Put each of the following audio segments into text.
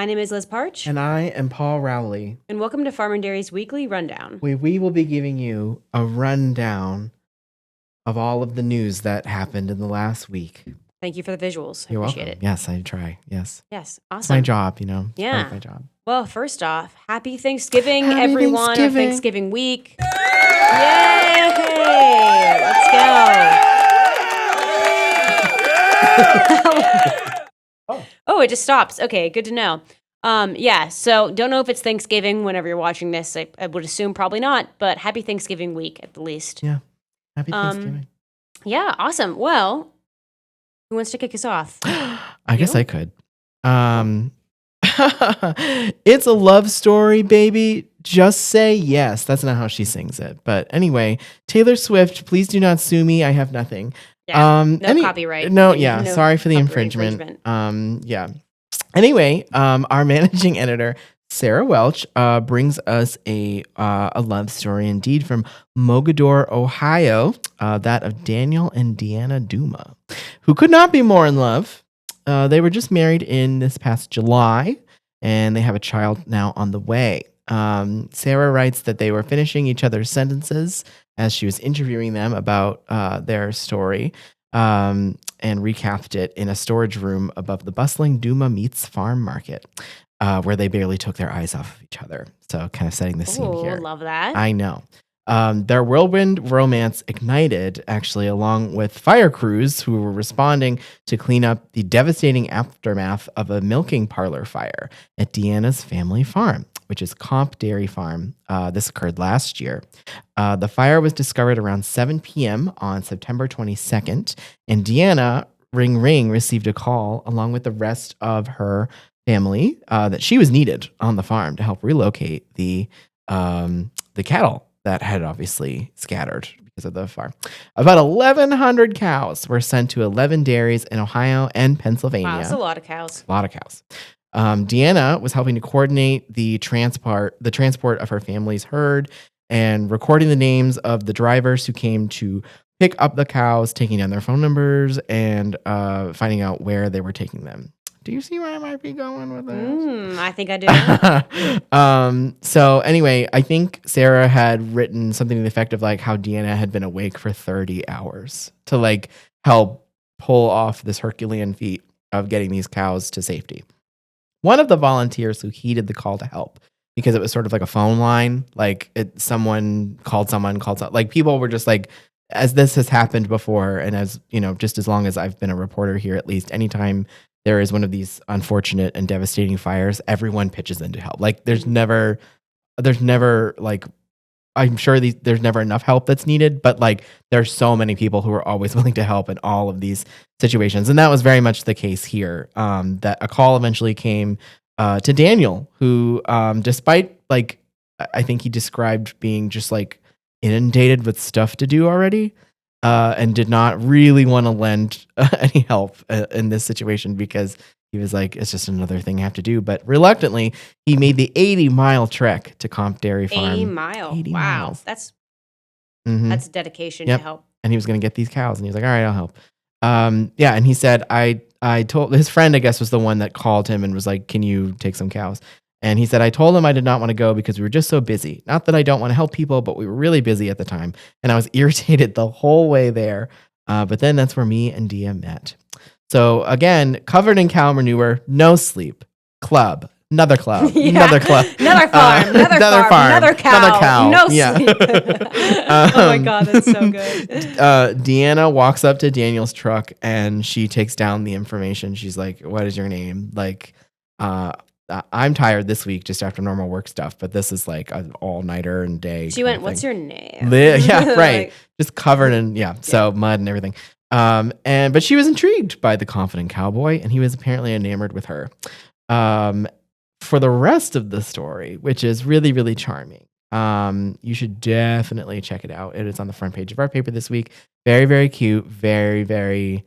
My name is Liz Partsch. And I am Paul Rowley. And welcome to Farm and Dairy's Weekly Rundown. We will be giving you a rundown of all of the news that happened in the last week. Thank you for the visuals. You're appreciate welcome. it. Yes, I try. Yes. Yes, awesome. It's my job, you know. It's Yeah. part of my job. Well, first off, happy Thanksgiving, Happy everyone. On Thanksgiving. Thanksgiving week. Yay! Let's go. Oh, it just stops. Okay, good to know. So don't know if it's Thanksgiving whenever you're watching this. I would assume probably not, but happy Thanksgiving week at the least. Yeah. Happy Thanksgiving. Yeah, awesome. Well, who wants to kick us off? I guess I could. It's a love story, baby. Just say yes. That's not how she sings it. But anyway, Taylor Swift, please do not sue me. I have nothing. Yeah, no copyright. No, yeah. No sorry for the infringement. Yeah. Anyway, our managing editor, Sarah Welch, brings us a love story indeed from Mogadore, Ohio, that of Daniel and Deanna Duma, who could not be more in love. They were just married in this past July, and they have a child now on the way. Sarah writes that they were finishing each other's sentences as she was interviewing them about their story, and recapped it in a storage room above the bustling Duma Meats Farm Market, where they barely took their eyes off of each other. So kind of setting the scene here. Love that. I know. Their whirlwind romance ignited, actually, along with fire crews who were responding to clean up the devastating aftermath of a milking parlor fire at Deanna's family farm, which is Comp Dairy Farm. This occurred last year. The fire was discovered around 7 p.m. on September 22nd, and Deanna, ring, received a call along with the rest of her family that she was needed on the farm to help relocate the cattle that had obviously scattered because of the fire. About 1,100 cows were sent to 11 dairies in Ohio and Pennsylvania. Wow, that's a lot of cows. A lot of cows. Deanna was helping to coordinate the transport of her family's herd and recording the names of the drivers who came to pick up the cows, taking down their phone numbers, and finding out where they were taking them. Do you see where I might be going with this? I think I do. So anyway, I think Sarah had written something to the effect of like how Deanna had been awake for 30 hours to like help pull off this Herculean feat of getting these cows to safety. One of the volunteers who heeded the call to help, because it was sort of like a phone line, like someone called, like people were just like, as this has happened before, and as you know, just as long as I've been a reporter here, at least anytime there is one of these unfortunate and devastating fires, everyone pitches in to help. Like there's never like, I'm sure there's never enough help that's needed, but like there's so many people who are always willing to help in all of these situations. And that was very much the case here, that a call eventually came to Daniel, who despite like, I think he described being just like inundated with stuff to do already, and did not really want to lend any help in this situation because he was like, it's just another thing I have to do. But reluctantly, he made the 80-mile trek to Comp Dairy Farm. 80 miles. That's dedication Yep. to help. And he was going to get these cows. And he was like, all right, I'll help. And he said, I told his friend, I guess, was the one that called him and was like, can you take some cows? And he said, I told him I did not want to go because we were just so busy. Not that I don't want to help people, but we were really busy at the time. And I was irritated the whole way there. But then that's where me and Dia met. So again, covered in cow manure, no sleep, club, another club, another club. Another farm, another farm, another cow, no sleep. Oh my God, that's so good. Deanna walks up to Daniel's truck and she takes down the information. She's like, what is your name? Like, I'm tired this week just after normal work stuff, but this is like an all-nighter and day. She went, what's your name? Yeah, right. Just covered in, so mud and everything. But she was intrigued by the confident cowboy, and he was apparently enamored with her. For the rest of the story, which is really, really charming, you should definitely check it out. It is on the front page of our paper this week. Very, very cute. Very, very,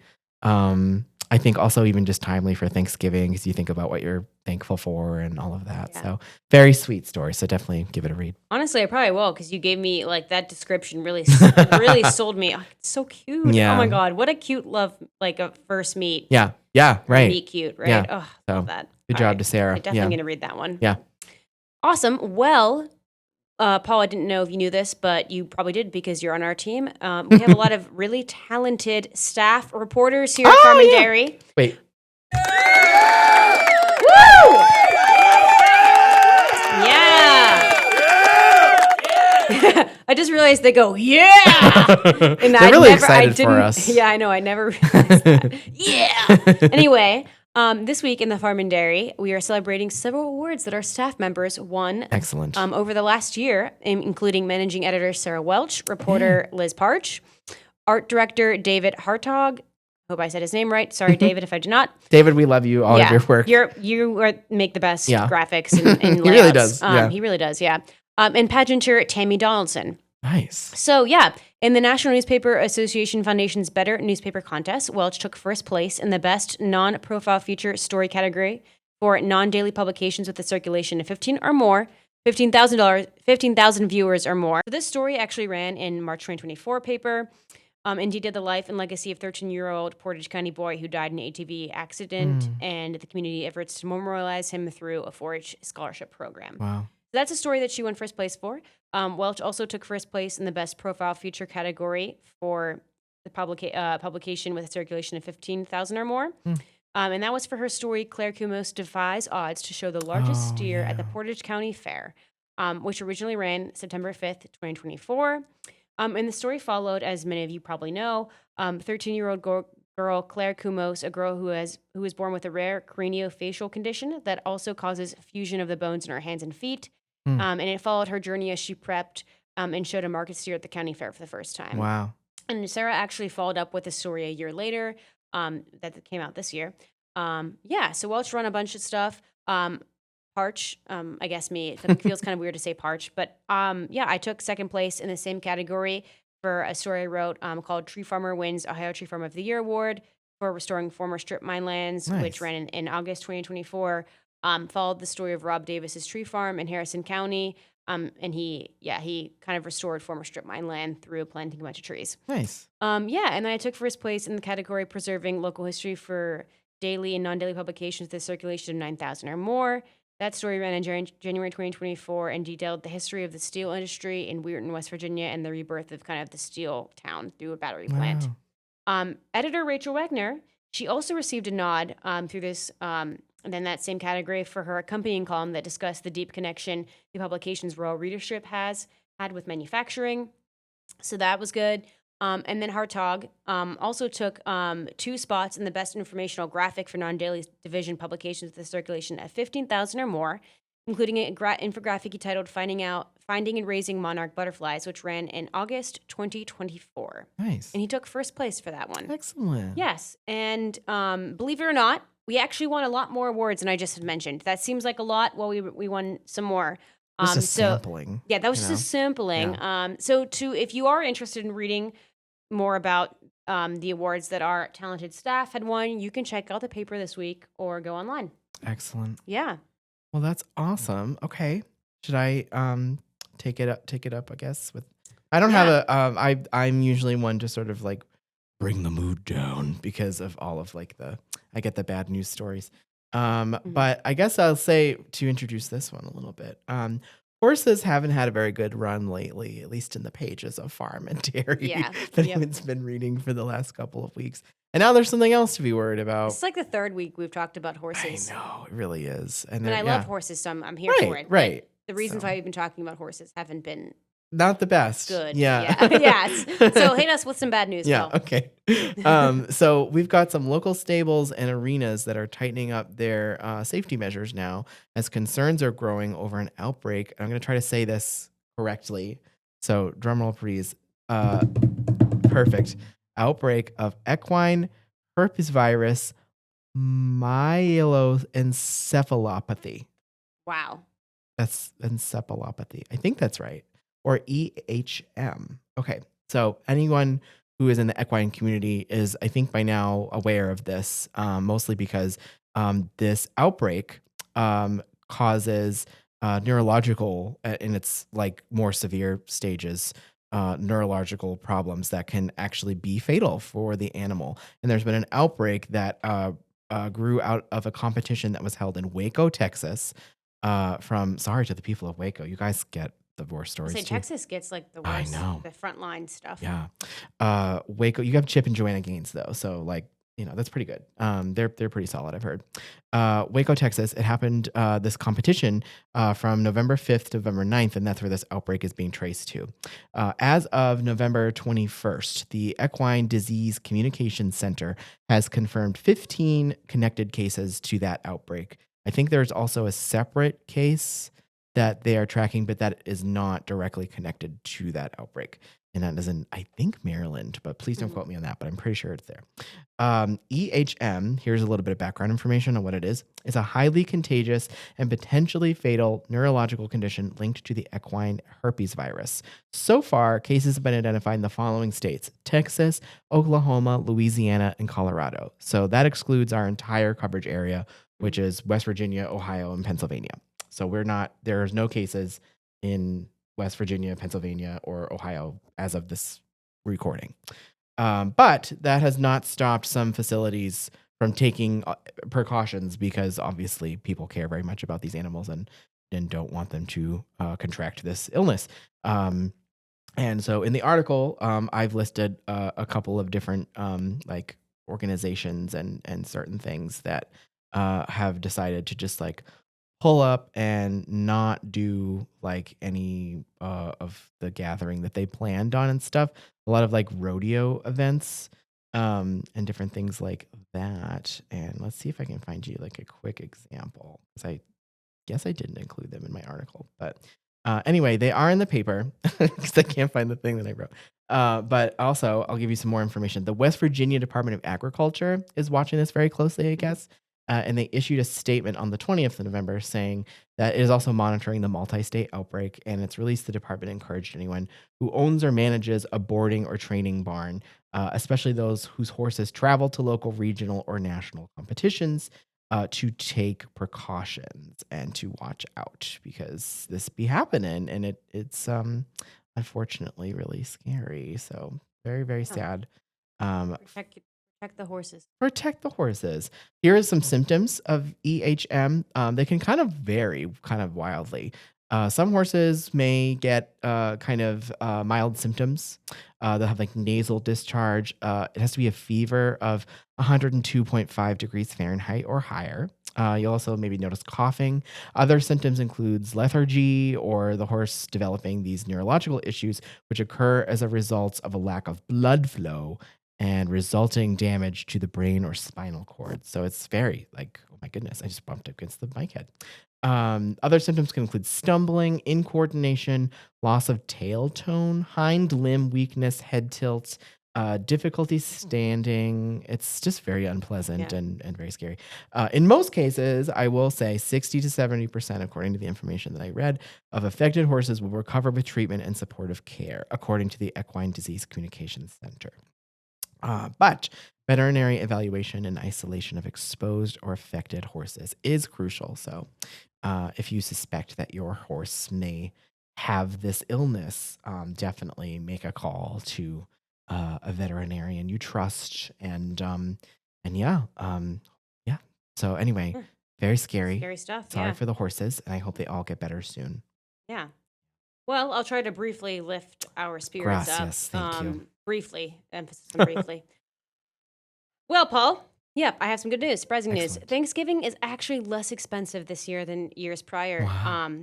I think also even just timely for Thanksgiving because you think about what you're thankful for and all of that. Yeah. So very sweet story. So definitely give it a read. Honestly, I probably will because you gave me like that description really sold me. Oh, it's so cute. Yeah. Oh my God. What a cute love, like a first meet. Yeah. Yeah, right. Meet cute, right? Yeah. Oh, So, love that. Good All job right. to Sarah. I'm definitely going to read that one. Yeah. Awesome. Well, Paul, I didn't know if you knew this, but you probably did because you're on our team. We have a lot of really talented staff reporters here at Farm and Dairy. Wait. Woo! Yeah. I just realized they go, yeah. And They're really excited for us. Yeah, I know. I never realized that. Yeah. Anyway, this week in the Farm and Dairy, we are celebrating several awards that our staff members won. Excellent. Over the last year, including managing editor Sarah Welch, reporter Liz Partsch, art director David Hartog. Hope I said his name right. Sorry, David, if I did not. David, we love you. All of your work. You make the best graphics and layouts. He really does. He really does. Yeah. And pageanter Tammy Donaldson. Nice. So, yeah, in the National Newspaper Association Foundation's Better Newspaper Contest, Welch took first place in the Best Non-Profile Feature Story category for non-daily publications with a circulation of 15 or more, $15,000 viewers or more. So this story actually ran in March 2024 paper and detailed the life and legacy of 13-year-old Portage County boy who died in an ATV accident and the community efforts to memorialize him through a 4-H scholarship program. Wow. So that's a story that she won first place for. Welch also took first place in the Best Profile Feature category for the publication with a circulation of 15,000 or more. And that was for her story, Claire Kumos Defies Odds to Show the Largest Steer at the Portage County Fair, which originally ran September 5th, 2024. And the story followed, as many of you probably know, 13-year-old girl Claire Kumos, a girl who was born with a rare craniofacial condition that also causes fusion of the bones in her hands and feet. And it followed her journey as she prepped and showed a market steer at the county fair for the first time. Wow. And Sarah actually followed up with a story a year later that came out this year. So Welch run a bunch of stuff. Partsch, I guess it feels kind of weird to say Partsch, but I took second place in the same category for a story I wrote called Tree Farmer Wins Ohio Tree Farmer of the Year Award for restoring former strip mine lands, which ran in August 2024. Followed the story of Rob Davis's tree farm in Harrison County. And he kind of restored former strip mine land through planting a bunch of trees. Nice. And then I took first place in the category preserving local history for daily and non-daily publications with a circulation of 9,000 or more. That story ran in January 2024 and detailed the history of the steel industry in Weirton, West Virginia, and the rebirth of kind of the steel town through a battery plant. Editor Rachel Wagner, she also received a nod through this and then that same category for her accompanying column that discussed the deep connection the publication's rural readership had with manufacturing. So that was good. And then Hartog also took 2 spots in the best informational graphic for non-daily division publications with a circulation of 15,000 or more, including an infographic titled Finding and Raising Monarch Butterflies, which ran in August 2024. Nice. And he took first place for that one. Excellent. Yes. And believe it or not, we actually won a lot more awards than I just had mentioned. That seems like a lot. Well, we won some more. Just a sampling. Yeah, that was just a sampling. Yeah. If you are interested in reading more about the awards that our talented staff had won, you can check out the paper this week or go online. Excellent. Yeah. Well, that's awesome. Okay. Should I take it up, I guess, with I don't have a I'm usually one to sort of like bring the mood down because of all of like I get the bad news stories. But I guess I'll say to introduce this one a little bit. Horses haven't had a very good run lately, at least in the pages of Farm and Dairy that I've been reading for the last couple of weeks. And now there's something else to be worried about. It's like the 3rd week we've talked about horses. I know, it really is. And I love horses, so I'm here for it. Right. The reasons why we've been talking about horses haven't been not the best. Good. Yeah. Yes. So hit us with some bad news, Phil. Okay. So we've got some local stables and arenas that are tightening up their safety measures now as concerns are growing over an outbreak. I'm going to try to say this correctly. So drum roll, please. Perfect. Outbreak of equine herpes virus myeloencephalopathy. Wow. That's encephalopathy. I think that's right. Or EHM. Okay. So anyone who is in the equine community is, I think, by now aware of this, mostly because this outbreak causes neurological, in its like more severe stages, neurological problems that can actually be fatal for the animal. And there's been an outbreak that grew out of a competition that was held in Waco, Texas. Sorry to the people of Waco, you guys get the worst I stories say too. Texas gets like the I worst, know. the frontline stuff. Yeah. Waco, you have Chip and Joanna Gaines though, so like that's pretty good. They're pretty solid, I've heard. Waco, Texas. It happened this competition from November 5th to November 9th, and that's where this outbreak is being traced to. As of November 21st, the Equine Disease Communication Center has confirmed 15 connected cases to that outbreak. I think there's also a separate case that they are tracking, but that is not directly connected to that outbreak. And that is in, I think, Maryland, but please don't quote me on that, but I'm pretty sure it's there. EHM, here's a little bit of background information on what it is. It's a highly contagious and potentially fatal neurological condition linked to the equine herpes virus. So far, cases have been identified in the following states: Texas, Oklahoma, Louisiana, and Colorado. So that excludes our entire coverage area, which is West Virginia, Ohio, and Pennsylvania. So there's no cases in West Virginia, Pennsylvania, or Ohio as of this recording. But that has not stopped some facilities from taking precautions, because obviously people care very much about these animals and don't want them to contract this illness. And so in the article, I've listed a couple of different like organizations and certain things that have decided to just like pull up and not do like any of the gathering that they planned on and stuff. A lot of like rodeo events and different things like that. And let's see if I can find you like a quick example, because I guess I didn't include them in my article. But anyway, they are in the paper because I can't find the thing that I wrote. But also, I'll give you some more information. The West Virginia Department of Agriculture is watching this very closely, I guess. And they issued a statement on the 20th of November saying that it is also monitoring the multi-state outbreak. And it's released the department encouraged anyone who owns or manages a boarding or training barn, especially those whose horses travel to local, regional, or national competitions, to take precautions and to watch out, because this be happening, and it's unfortunately really scary. So very, very sad. Protect the horses. Protect the horses. Here are some symptoms of EHM. They can kind of vary kind of wildly. Some horses may get kind of mild symptoms. They'll have like nasal discharge. It has to be a fever of 102.5 degrees Fahrenheit or higher. You'll also maybe notice coughing. Other symptoms includes lethargy, or the horse developing these neurological issues, which occur as a result of a lack of blood flow and resulting damage to the brain or spinal cord. So it's very like, oh my goodness, I just bumped up against the mic head. Other symptoms can include stumbling, incoordination, loss of tail tone, hind limb weakness, head tilt, difficulty standing. It's just very unpleasant and very scary. In most cases, I will say 60 to 70%, according to the information that I read, of affected horses will recover with treatment and supportive care, according to the Equine Disease Communication Center. But veterinary evaluation and isolation of exposed or affected horses is crucial. So if you suspect that your horse may have this illness, definitely make a call to a veterinarian you trust. And yeah. So anyway, very scary. Scary stuff. Sorry for the horses, and I hope they all get better soon. Yeah. Well, I'll try to briefly lift our spirits Gracias, up. thank you. Briefly, emphasis on briefly. Well, Paul, yep, I have some good news, surprising news. Excellent. Thanksgiving is actually less expensive this year than years prior. Wow.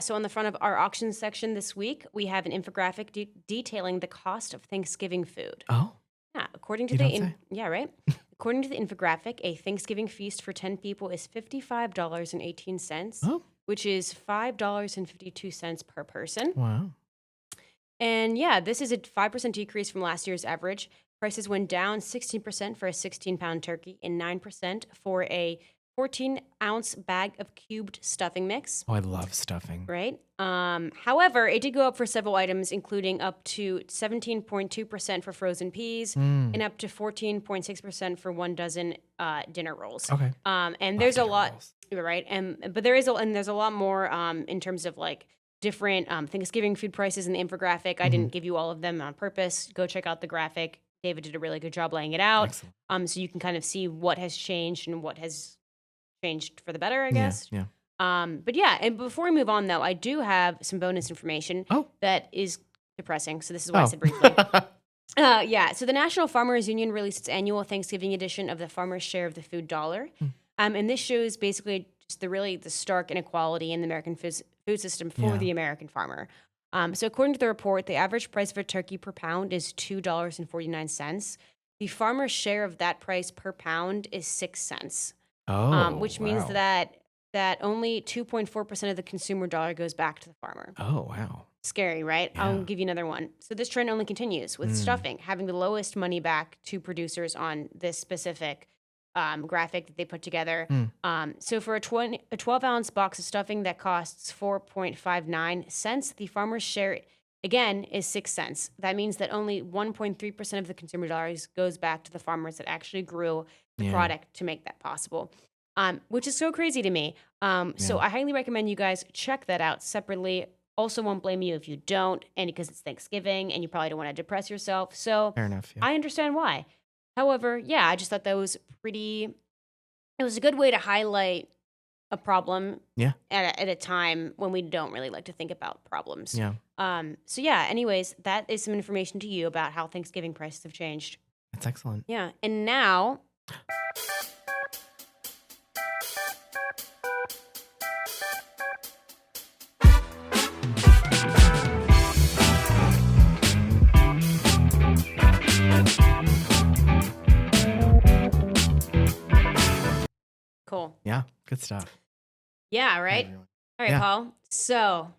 So on the front of our auction section this week, we have an infographic detailing the cost of Thanksgiving food. Oh, Yeah, according to You the don't say. yeah, right. According to the infographic, a Thanksgiving feast for 10 people is $55.18, oh, which is $5.52 per person. wow. And yeah, this is a 5% decrease from last year's average. Prices went down 16% for a 16-pound turkey and 9% for a 14-ounce bag of cubed stuffing mix. Oh, I love stuffing. Right. However, it did go up for several items, including up to 17.2% for frozen peas and up to 14.6% for 1 dozen dinner rolls. Okay. And there's a dinner lot, rolls. right? But there's a lot more in terms of like different Thanksgiving food prices in the infographic. I didn't give you all of them on purpose. Go check out the graphic David did a really good job laying it out. Excellent. So you can kind of see what has changed and what has changed for the better, I Yeah. guess. Yeah. But yeah, and before we move on, though, I do have some bonus information Oh. that is depressing. So this is why I Oh. said briefly. Yeah, so the National Farmers Union released its annual Thanksgiving edition of the Farmer's Share of the Food Dollar. And this shows basically just the stark inequality in the American food system for Yeah. the American farmer. So according to the report, the average price of a turkey per pound is $2.49. The farmer's share of that price per pound is 6 cents, Oh. which means Wow. that only 2.4% of the consumer dollar goes back to the farmer. Oh, wow. Scary, right? Yeah. I'll give you another one. So this trend only continues with stuffing having the lowest money back to producers on this specific graphic that they put together. So for a 12-ounce box of stuffing that costs 4.59 cents, the farmer's share, again, is 6 cents. That means that only 1.3% of the consumer dollars goes back to the farmers that actually grew the product to make that possible, which is so crazy to me. So I highly recommend you guys check that out separately. Also won't blame you if you don't, and because it's Thanksgiving and you probably don't want to depress yourself. So Fair enough. Yeah. I understand why. However, yeah, I just thought that was it was a good way to highlight a problem at a time when we don't really like to think about problems. Yeah. So yeah, anyways, that is some information to you about how Thanksgiving prices have changed. That's excellent. Yeah. And now cool. Yeah. Good stuff. Yeah, right? Everyone. All right, Yeah. Paul. So,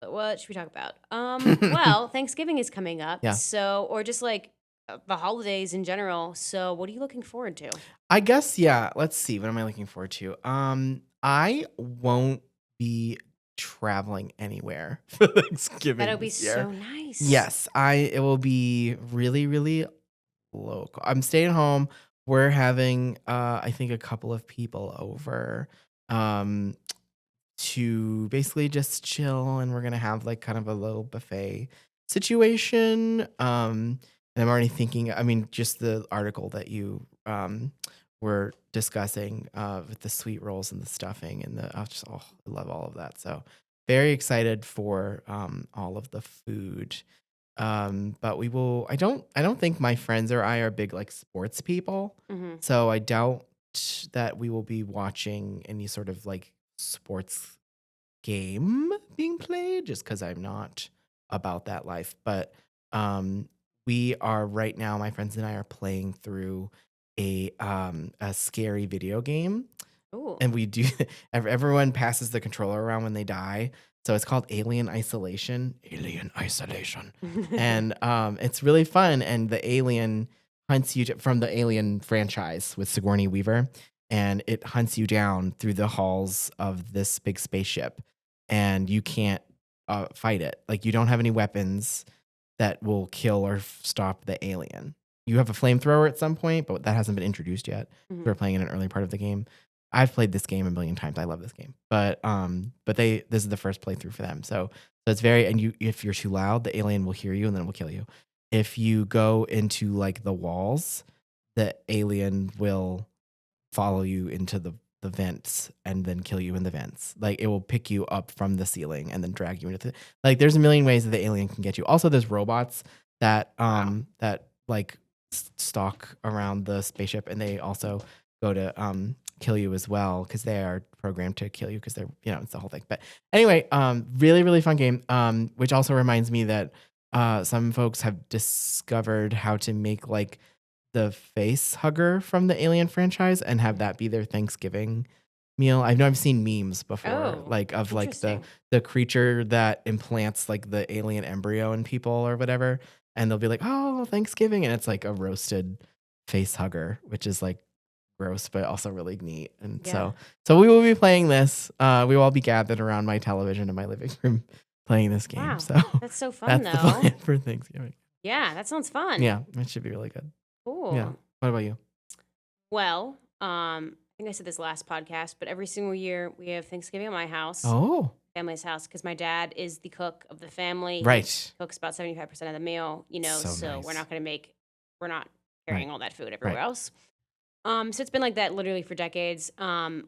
what should we talk about? Well, Thanksgiving is coming up. Yeah. So, or just like the holidays in general. So, what are you looking forward to? I guess, yeah. Let's see. What am I looking forward to? I won't be traveling anywhere for Thanksgiving That'll be this year. so nice. Yes, it will be really, really local. I'm staying home. We're having, I think, a couple of people over to basically just chill, and we're gonna have like kind of a little buffet situation. And I'm already thinking. I mean, just the article that you were discussing with the sweet rolls and the stuffing and I love all of that. So very excited for all of the food. But we will. I don't think my friends or I are big like sports people. So I doubt that we will be watching any sort of like sports game being played, just because I'm not about that life. But we are right now. My friends and I are playing through a scary video game, Ooh. and we do. Everyone passes the controller around when they die. So it's called Alien Isolation. Alien Isolation. And it's really fun. And the alien hunts you from the Alien franchise with Sigourney Weaver. And it hunts you down through the halls of this big spaceship. And you can't fight it. Like, you don't have any weapons that will kill or stop the alien. You have a flamethrower at some point, but that hasn't been introduced yet. We're playing in an early part of the game. I've played this game a million times. I love this game, but this is the first playthrough for them. So it's very, and if you're too loud, the alien will hear you and then it will kill you. If you go into like the walls, the alien will follow you into the vents and then kill you in the vents. Like, it will pick you up from the ceiling and then drag you into like, there's a million ways that the alien can get you. Also, there's robots that that like stalk around the spaceship, and they also go to kill you as well, because they are programmed to kill you, because they're, it's the whole thing. But anyway, really, really fun game, which also reminds me that some folks have discovered how to make like the face hugger from the Alien franchise and have that be their Thanksgiving meal. I've seen memes before, like of like the creature that implants like the alien embryo in people or whatever, and they'll be like, oh, Thanksgiving, and it's like a roasted face hugger, which is like gross but also really neat. And so we will be playing this. We will all be gathered around my television in my living room playing this game. Wow, So that's so fun. that's though. the plan for Thanksgiving. Yeah, that sounds fun. Yeah, it should be really good. Cool. Yeah. What about you? Well, I think I said this last podcast, but every single year we have Thanksgiving at my house, Oh, family's house, because my dad is the cook of the family. right. He cooks about 75% of the meal, So so nice. we're not going to make we're not carrying all that food everywhere else. So it's been like that literally for decades,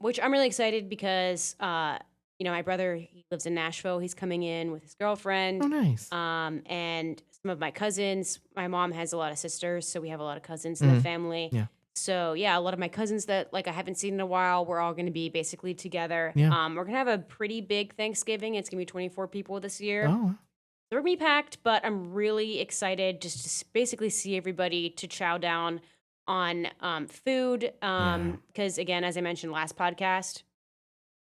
which I'm really excited because, my brother, he lives in Nashville. He's coming in with his girlfriend. Oh, nice. And some of my cousins. My mom has a lot of sisters, so we have a lot of cousins in the family. Yeah. So yeah, a lot of my cousins that like I haven't seen in a while, we're all going to be basically together. Yeah. We're going to have a pretty big Thanksgiving. It's going to be 24 people this year. Oh, So we're going to be packed, but I'm really excited just to basically see everybody to chow down on food. Because again, as I mentioned last podcast,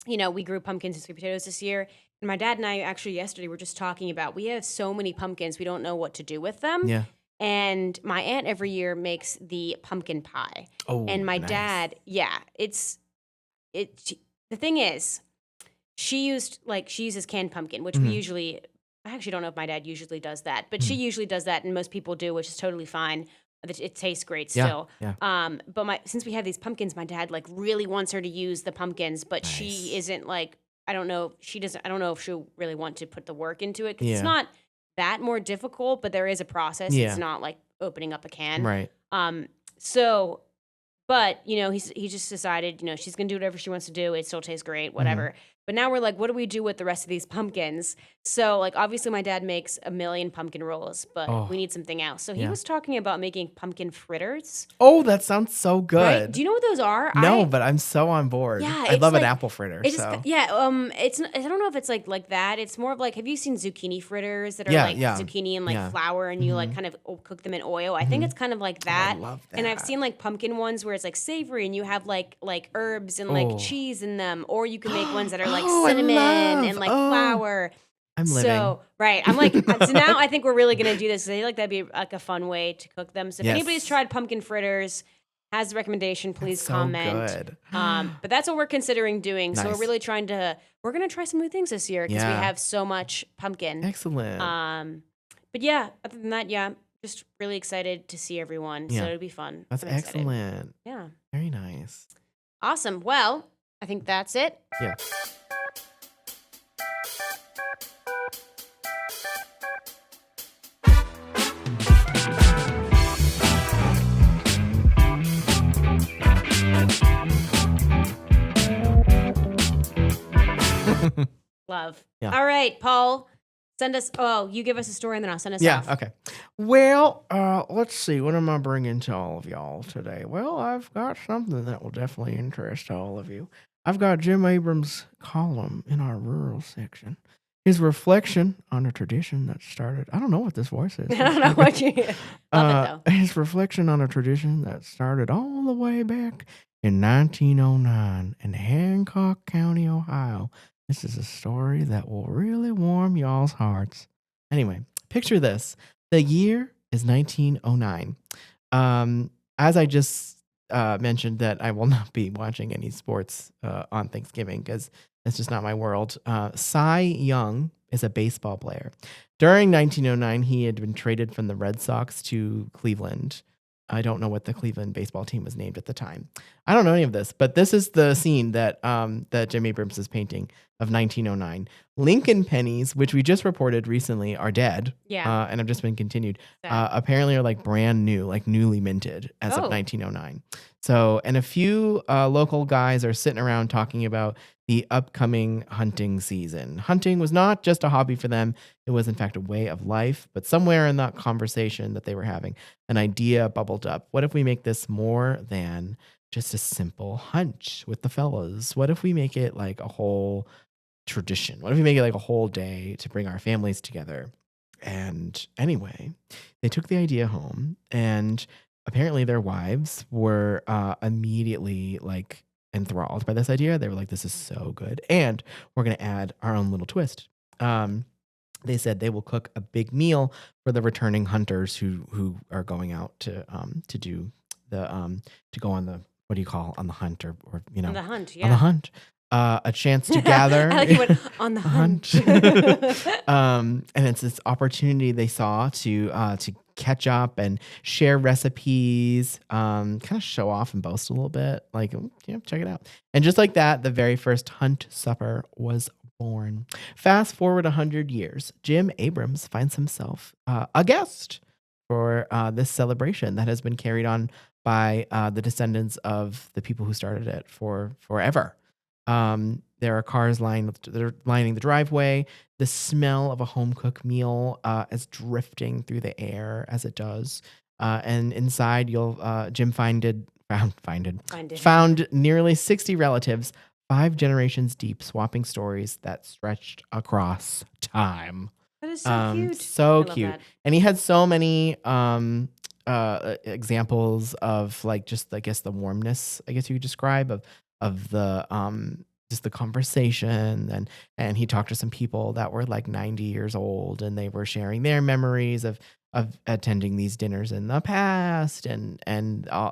we grew pumpkins and sweet potatoes this year. And my dad and I actually yesterday were just talking about we have so many pumpkins, we don't know what to do with them. yeah. And my aunt every year makes the pumpkin pie. Oh, And my nice. dad, the thing is, she uses canned pumpkin, which we usually, I actually don't know if my dad usually does that, but she usually does that and most people do, which is totally fine. It tastes great still. Yeah. But since we have these pumpkins, my dad like really wants her to use the pumpkins, but Nice. she isn't like, I don't know if she'll really want to put the work into it. 'Cause Yeah. it's not that more difficult, but there is a process. Yeah. It's not like opening up a can. Right. But he just decided, she's gonna do whatever she wants to do. It still tastes great, whatever. But now we're like, what do we do with the rest of these pumpkins? So like, obviously my dad makes a million pumpkin rolls, but we need something else. So he was talking about making pumpkin fritters. Oh, that sounds so good. Right? Do you know what those are? No, but I'm so on board. Yeah, I love an like- apple fritter. It's So. it's I don't know if it's like that. It's more of like, have you seen zucchini fritters that are like zucchini and like flour and you like kind of cook them in oil? I think it's kind of like that. I love that. And I've seen like pumpkin ones where it's like savory and you have like herbs and like cheese in them, or you can make ones that are like Oh, I cinnamon and love- like oh. flour. I'm living. So right, I'm like so now I think we're really gonna do this. I feel like that'd be like a fun way to cook them. So if Yes. anybody's tried pumpkin fritters, has a recommendation, please so comment. good. But that's what we're considering doing. So Nice. we're really we're gonna try some new things this year because we Yeah. have so much pumpkin. Excellent. But yeah, other than that, just really excited to see everyone. Yeah. So it'll be fun. That's I'm excited. excellent. Yeah, Very nice. awesome. Well, I think that's it. Yeah. Love. Yeah. All right, Paul. Send us. Oh, you give us a story and then I'll send us Yeah, off. okay. Well, let's see. What am I bringing to all of y'all today? Well, I've got something that will definitely interest all of you. I've got Jim Abrams' column in our rural section. His reflection on a tradition that started, I don't know what this voice is. I don't know what you love it though. His reflection on a tradition that started all the way back in 1909 in Hancock County, Ohio. This is a story that will really warm y'all's hearts. Anyway, picture this. The year is 1909. As I just mentioned that I will not be watching any sports on Thanksgiving because that's just not my world. Cy Young is a baseball player. During 1909, he had been traded from the Red Sox to Cleveland. I don't know what the Cleveland baseball team was named at the time. I don't know any of this, but this is the scene that that Jim Abrams is painting of 1909. Lincoln pennies, which we just reported recently, are dead. Yeah. And have just been continued. Sad. Apparently are like brand new, like newly minted as of Oh. 1909. So, and a few local guys are sitting around talking about the upcoming hunting season. Hunting was not just a hobby for them. It was, in fact, a way of life. But somewhere in that conversation that they were having, an idea bubbled up. What if we make this more than just a simple hunch with the fellas? What if we make it like a whole tradition? What if we make it like a whole day to bring our families together? And anyway, they took the idea home, and apparently their wives were immediately like enthralled by this idea. They were like, this is so good. And we're going to add our own little twist. They said they will cook a big meal for the returning hunters who are going out to do the to go on the, what do you call, on the hunt or On the hunt, yeah. on the hunt. A chance to gather. I like you went on the hunt. And it's this opportunity they saw to catch up and share recipes, kind of show off and boast a little bit. Like, check it out. And just like that, the very first hunt supper was born. Fast forward 100 years, Jim Abrams finds himself a guest this celebration that has been carried on by the descendants of the people who started it for forever. There are cars lining the driveway. The smell of a home cooked meal is drifting through the air as it does. And inside, Jim found nearly 60 relatives, 5 generations deep, swapping stories that stretched across time. That is so cute. So I love cute. that. And he had so many examples of like just I guess the warmness, I guess you could describe of the just the conversation, and he talked to some people that were like 90 years old, and they were sharing their memories of attending these dinners in the past, and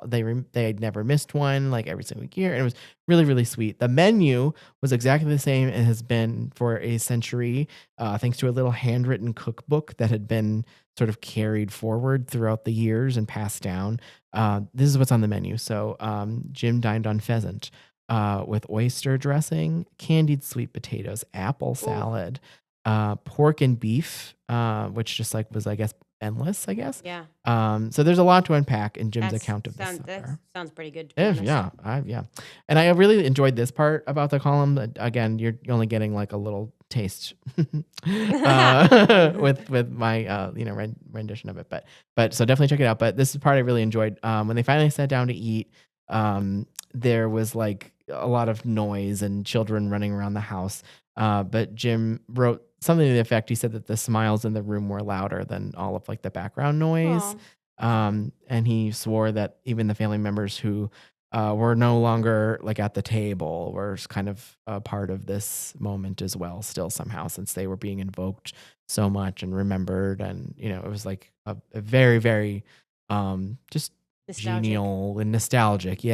they had never missed one, like every single year, and it was really, really sweet. The menu was exactly the same it has been for a century, thanks to a little handwritten cookbook that had been sort of carried forward throughout the years and passed down. This is what's on the menu. So Jim dined on pheasant with oyster dressing, candied sweet potatoes, apple salad, pork and beef, which just like was, I guess, endless, I guess. Yeah. So there's a lot to unpack in Jim's account of this That supper. sounds pretty good, to be honest. Yeah. And I really enjoyed this part about the column. Again, you're only getting like a little taste with my rendition of it. But so definitely check it out. But this is the part I really enjoyed. When they finally sat down to eat, there was like a lot of noise and children running around the house. But Jim wrote something to the effect. He said that the smiles in the room were louder than all of like the background noise. And he swore that even the family members who were no longer like at the table were kind of a part of this moment as well, still somehow, since they were being invoked so much and remembered. And, it was like a very, very just genial and nostalgic.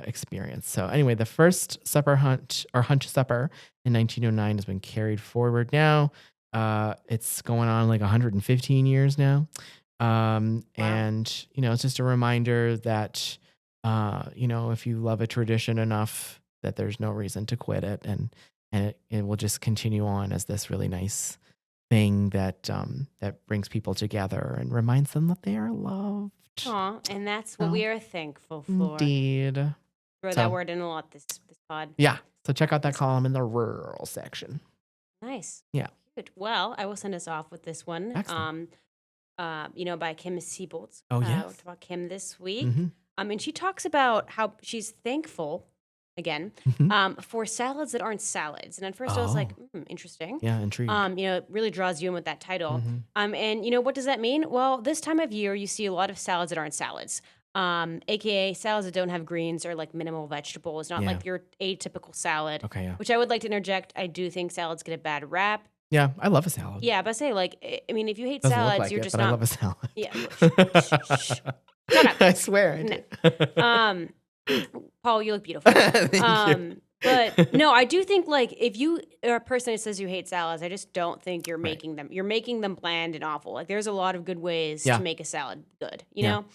Experience. So anyway, the first supper hunt supper in 1909 has been carried forward now. It's going on like 115 years now. And it's just a reminder that if you love a tradition enough, that there's no reason to quit it, and it will just continue on as this really nice thing that brings people together and reminds them that they are loved. Aw, and that's what we are thankful for. Indeed. Throw that word in a lot this pod. Yeah. So check out that column in the rural section. Nice. Yeah. Good. Well, I will send us off with this one. Excellent. By Kim Siebold. Oh, yes. We talked about Kim this week. Mm-hmm. And she talks about how she's thankful, again, for salads that aren't salads. And at first I was like, interesting. Yeah, intrigued. It really draws you in with that title. Mm-hmm. And what does that mean? Well, this time of year, you see a lot of salads that aren't salads. AKA salads that don't have greens or like minimal vegetables, not like your atypical salad. Okay, yeah. Which I would like to interject. I do think salads get a bad rap. Yeah, I love a salad. Yeah, but I say, like, I mean, if you hate Doesn't salads, look like you're it, just but not. I love a salad. Yeah. Shut up. I swear I do. Paul, you look beautiful. Thank you. But no, I do think like if you are a person that says you hate salads, I just don't think you're making them. You're making them bland and awful. Like there's a lot of good ways to make a salad good, you know?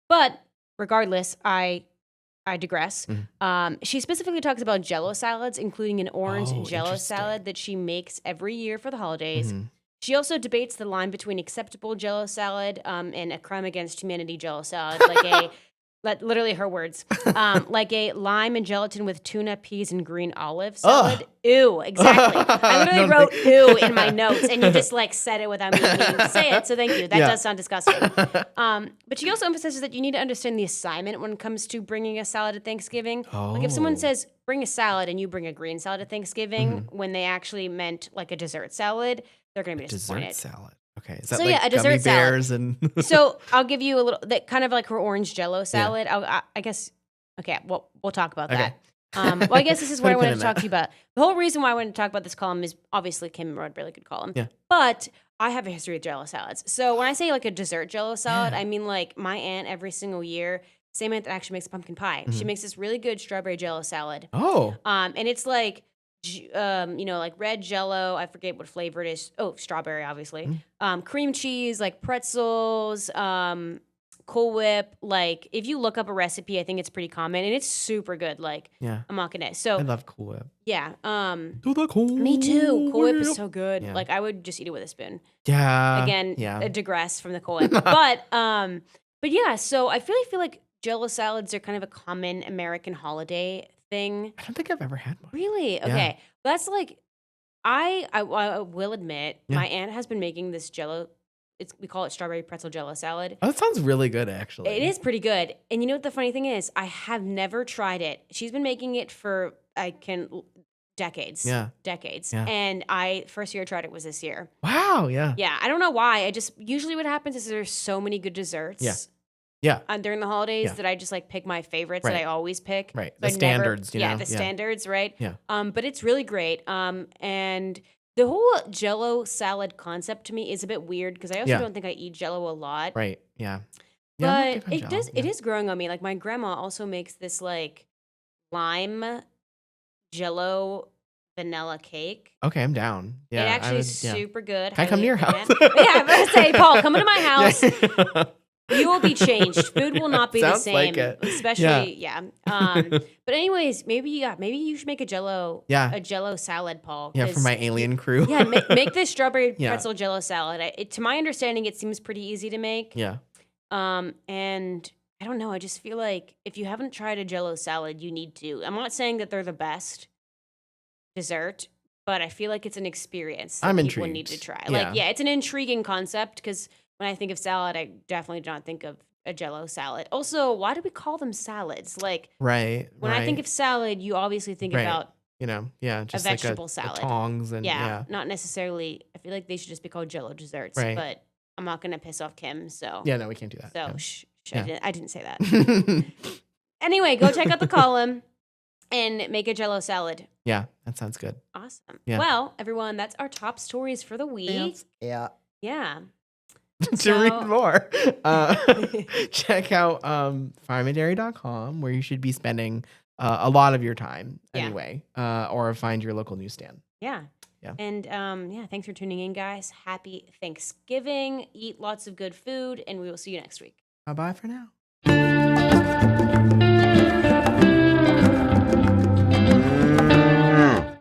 But regardless, I digress. She specifically talks about Jell-O salads, including an orange Jell-O salad that she makes every year for the holidays. She also debates the line between acceptable Jell-O salad and a crime against humanity Jell-O salad, literally her words, like a lime and gelatin with tuna, peas, and green olive salad. Ew, exactly. I literally wrote ew in my notes, and you just like said it without me needing to say it. So thank you. That does sound disgusting. But she also emphasizes that you need to understand the assignment when it comes to bringing a salad at Thanksgiving. Like if someone says bring a salad and you bring a green salad at Thanksgiving when they actually meant like a dessert salad, they're going to be disappointed. Dessert salad. Okay. Is that So, like a dessert gummy salad. bears and So I'll give you a little, that kind of like her orange Jell-O salad. I guess, okay, we'll talk about that. Well, I guess this is what I wanted to talk to you about. The whole reason why I wanted to talk about this column is obviously Kim wrote a really good column. Yeah. But I have a history with Jell-O salads. So when I say like a dessert Jell-O salad, I mean like my aunt every single year, same aunt that actually makes pumpkin pie. She makes this really good strawberry Jell-O salad. And it's like, like red Jell-O. I forget what flavor it is. Oh, strawberry, obviously. Cream cheese, like pretzels, Cool Whip. Like, if you look up a recipe, I think it's pretty common, and it's super good. Like, Yeah. I'm not gonna. I So love Cool Whip. yeah. To the Cool Me too. Cool Whip is Whip. so good. Yeah. Like, I would just eat it with a spoon. Yeah. Digress from the Cool Whip, but yeah. So I feel like Jello salads are kind of a common American holiday thing. I don't think I've ever had one. Really? Yeah. Okay. That's like, I will admit, Yeah. my aunt has been making this Jello. We call it strawberry pretzel Jello salad. Oh, that sounds really good, actually. It is pretty good. And you know what the funny thing is? I have never tried it. She's been making it for decades. Yeah. Decades. Yeah. And first year I tried it was this year. Wow. Yeah. Yeah. I don't know why. Usually what happens is there's so many good desserts. Yeah. Yeah. During the holidays Yeah. that I just like pick my favorites Right. that I always pick. Right. So The I standards, you know? the standards, right? Yeah. But it's really great. And the whole Jello salad concept to me is a bit weird because I also Yeah. don't think I eat Jello a lot. Right. Yeah. Yeah, I'm not But big on Jell-O. it is growing on me. Like, my grandma also makes this like lime Jello vanilla cake. Okay, I'm down. Yeah. It actually I is would, yeah. super good. Can I come to your house? Yeah, I'm gonna say, Paul, come to my house. Yeah. You will be changed. Food will not be the Sounds same. like it. Especially, yeah. But anyways, maybe you should make a Jello salad, Paul. Yeah, for my alien crew. Yeah, make this strawberry Yeah. pretzel Jello salad. To my understanding, it seems pretty easy to make. Yeah. And I don't know. I just feel like if you haven't tried a Jello salad, you need to. I'm not saying that they're the best dessert, but I feel like it's an experience that I'm people need intrigued. to try. Yeah. Like, yeah, it's an intriguing concept because when I think of salad, I definitely do not think of a Jello salad. Also, why do we call them salads? Like, Right. when I think of salad, you obviously think Right. about you know, yeah, just vegetable like salad. tongs and yeah, not necessarily. I feel like they should just be called Jello desserts. Right. But I'm not gonna piss off Kim, so Yeah, no, we can't do that. so No. I didn't say that. Anyway, go check out the column and make a Jello salad. Yeah, that sounds good. Awesome. Yeah. Well, everyone, that's our top stories for the week. Yeah. Yeah. To So- read more, check out farmandairy.com, where you should be spending a lot of your time Yeah. anyway, or find your local newsstand. Yeah. Yeah. And thanks for tuning in, guys. Happy Thanksgiving. Eat lots of good food, and we will see you next week. Bye-bye for now.